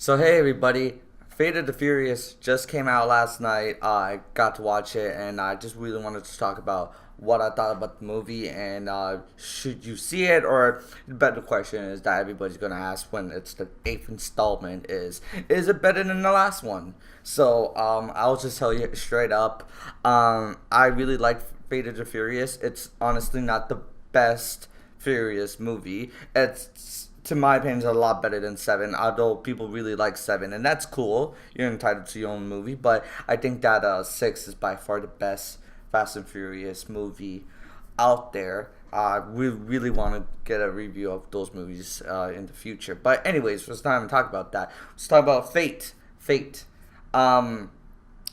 So hey everybody, Fate of the Furious just came out last night. I got to watch it, and I just really wanted to talk about what I thought about the movie and should you see it, or the better question is that everybody's gonna ask when it's the eighth installment is it better than the last one? I'll just tell you straight up, I really like Fate of the Furious. It's honestly not the best Furious movie. It's to my opinion, is a lot better than Seven. Although people really like Seven, and that's cool. You're entitled to your own movie, but I think that Six is by far the best Fast and Furious movie out there. We really want to get a review of those movies in the future. But anyways, it's not even talk about that. Let's talk about Fate. Fate. Um,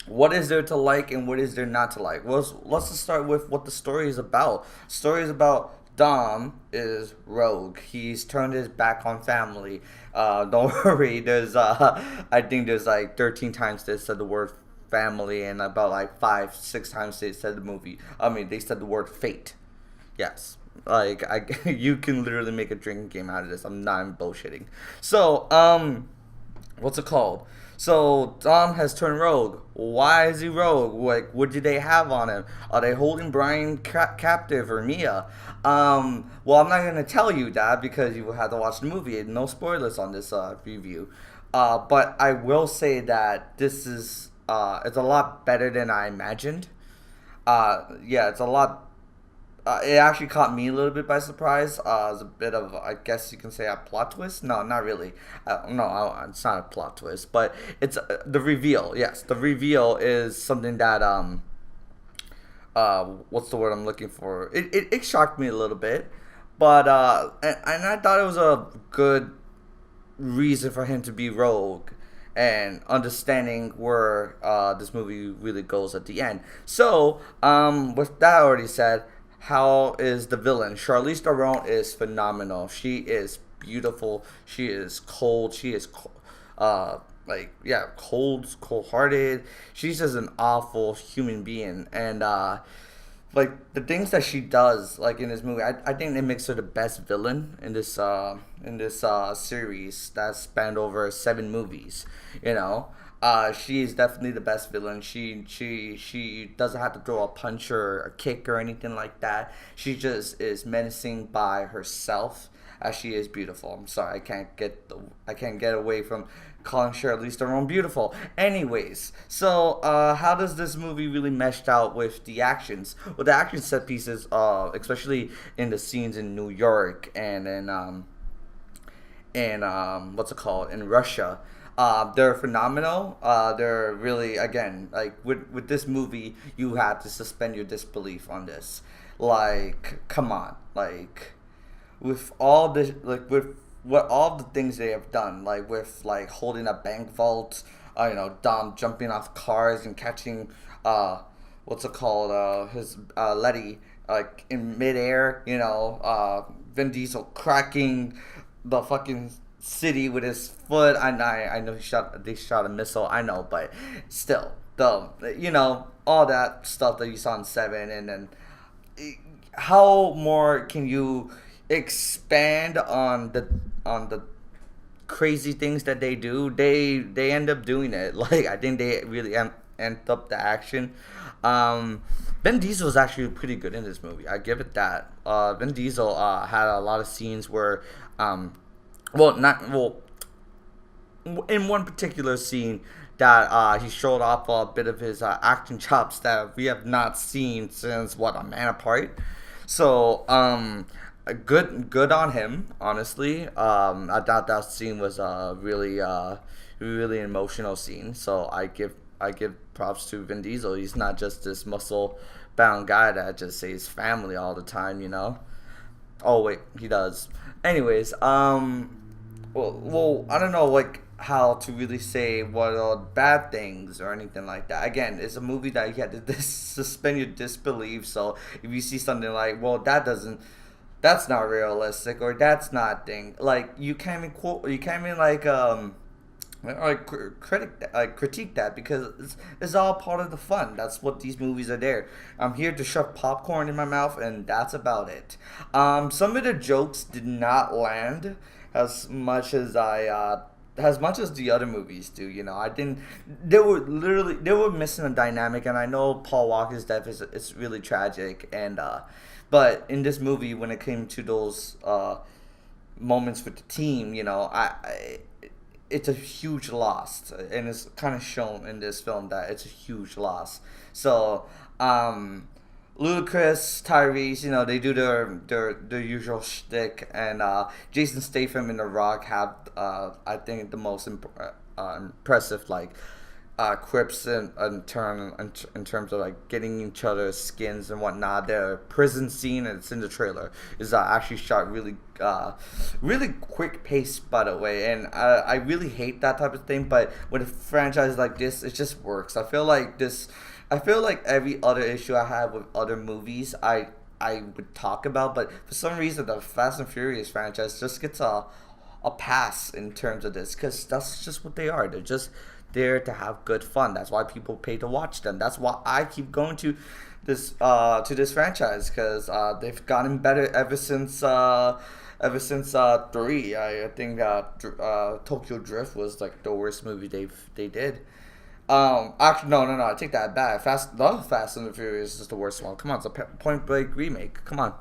what is there to like and what is there not to like? Well, let's just start with what the story is about. Story is about Dom is rogue. He's turned his back on family. Don't worry. I think there's like 13 times they said the word family, and about like five, 6 times they said the movie. I mean, they said the word fate. Yes. You can literally make a drinking game out of this. I'm not even bullshitting. So, what's it called? So Dom has turned rogue. Why is he rogue? Like, what do they have on him? Are they holding Brian captive or Mia? Well, I'm not gonna tell you that because you will have to watch the movie. No spoilers on this review. But I will say that this is it's a lot better than I imagined. Yeah, it's a lot. It actually caught me a little bit by surprise. It's a bit of, I guess you can say, a plot twist. No, not really. No, it's not a plot twist, but it's the reveal. Yes, the reveal is something that what's the word I'm looking for? It shocked me a little bit, but and I thought it was a good reason for him to be rogue and understanding where this movie really goes at the end. So, with that already said, how is the villain? Charlize Theron is phenomenal. She is beautiful. She is cold. She is, cold hearted. She's just an awful human being, and like the things that she does like in this movie, I think it makes her the best villain in this series that spanned over 7 movies, you know. She is definitely the best villain. She doesn't have to throw a punch or a kick or anything like that. She just is menacing by herself, as she is beautiful. I'm sorry, I can't get away from calling Charlize Theron beautiful. Anyways, so how does this movie really meshed out with the actions? Well, the action set pieces, especially in the scenes in New York and what's it called, in Russia. They're phenomenal. They're really, again, like with this movie, you have to suspend your disbelief on this. Like, come on, like with all this, like with what all the things they have done, like with like holding a bank vault, Dom jumping off cars and catching, what's it called, his Letty, like in midair, Vin Diesel cracking the fucking city with his foot. I know they shot a missile. I know, but still, the all that stuff that you saw in Seven, and then how more can you expand on the crazy things that they do? They end up doing it. Like, I think they really amped up the action. Ben Diesel is actually pretty good in this movie. I give it that. Ben Diesel had a lot of scenes where, well, not well, in one particular scene that he showed off a bit of his acting chops that we have not seen since what, A Man Apart. So good on him. Honestly, I thought that scene was a really emotional scene. So I give props to Vin Diesel. He's not just this muscle bound guy that just says family all the time. Oh wait, he does. Anyways, I don't know like how to really say what are bad things or anything like that. Again, it's a movie that you have to suspend your disbelief. So if you see something like, well, that's not realistic, or that's not thing, like you can't even critique that, because it's all part of the fun. That's what these movies are there. I'm here to shove popcorn in my mouth, and that's about it. Some of the jokes did not land as much as I as much as the other movies do. I didn't. They were missing a dynamic, and I know Paul Walker's death is it's really tragic, and but in this movie, when it came to those moments with the team, it's a huge loss, and it's kind of shown in this film that it's a huge loss. So, Ludacris, Tyrese, they do their usual shtick, and Jason Statham and The Rock have I think the most impressive quips in terms of like getting each other's skins and whatnot. Their prison scene, and it's in the trailer, is actually shot really quick pace, by the way, and I really hate that type of thing. But with a franchise like this, it just works. I feel like every other issue I have with other movies, I would talk about, but for some reason the Fast and Furious franchise just gets a pass in terms of this, because that's just what they are. They're just there to have good fun. That's why people pay to watch them. That's why I keep going to this franchise, because they've gotten better ever since 3. I think Tokyo Drift was like the worst movie they did. Actually, no, I take that back. Fast and the Furious is the worst one. Come on, it's a Point Break remake. Come on.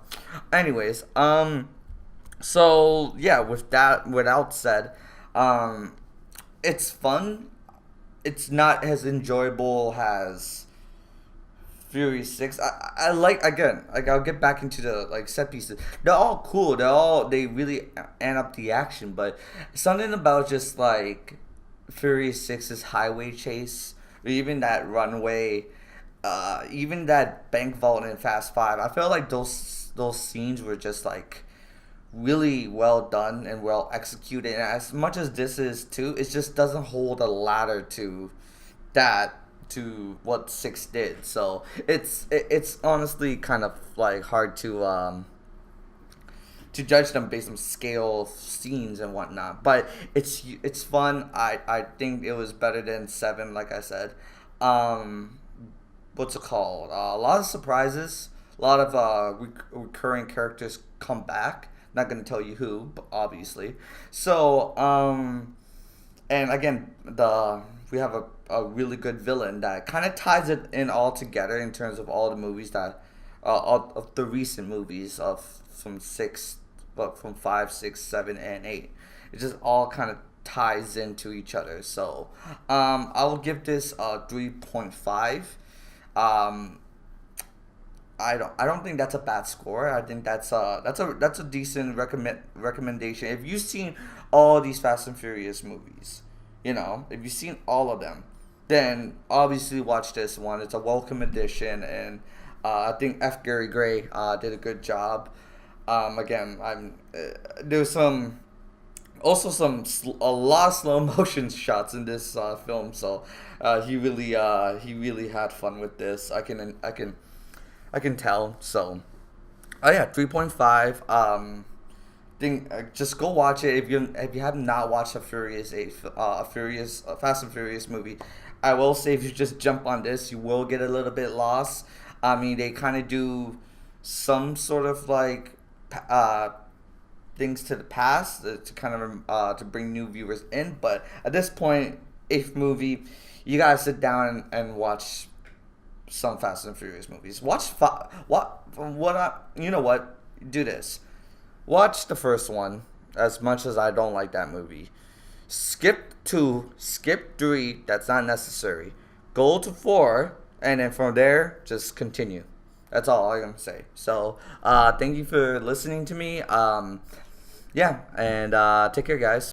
Anyways, so yeah, without said, it's fun. It's not as enjoyable as Fury 6. I like, again, like, I'll get back into the set pieces. They're all cool. They really amp up the action, but something about just Fury 6's highway chase, or even that runway, even that bank vault in Fast 5. I feel like those scenes were just really well done and well executed. And as much as this is too, it just doesn't hold a ladder to what 6 did. So it's honestly kind of hard to judge them based on scale of scenes and whatnot. But it's fun. I think it was better than 7, like I said. What's it called? A lot of surprises. A lot of recurring characters come back. Not gonna tell you who, but obviously. So and again, we have a really good villain that kind of ties it in all together in terms of all the movies that of the recent movies from 5, 6, 7, and 8. It just all kind of ties into each other. So I will give this a 3.5. I don't think that's a bad score. I think that's a decent recommendation. If you've seen all these Fast and Furious movies, if you've seen all of them, then obviously watch this one. It's a welcome addition, and I think F. Gary Gray did a good job. Again, there's a lot of slow motion shots in this film, so he really had fun with this. I can tell. So, yeah, 3.5. Just go watch it if you have not watched a Fast and Furious movie. I will say, if you just jump on this, you will get a little bit lost. I mean, they kind of do some sort of things to the past to kind of to bring new viewers in, but at this point, 8th movie, you gotta sit down and watch some Fast and Furious movies. You know what? Do this. Watch the first one. As much as I don't like that movie, skip 2, skip 3. That's not necessary. Go to 4, and then from there, just continue. That's all I'm gonna say. So, thank you for listening to me. Yeah, and take care, guys.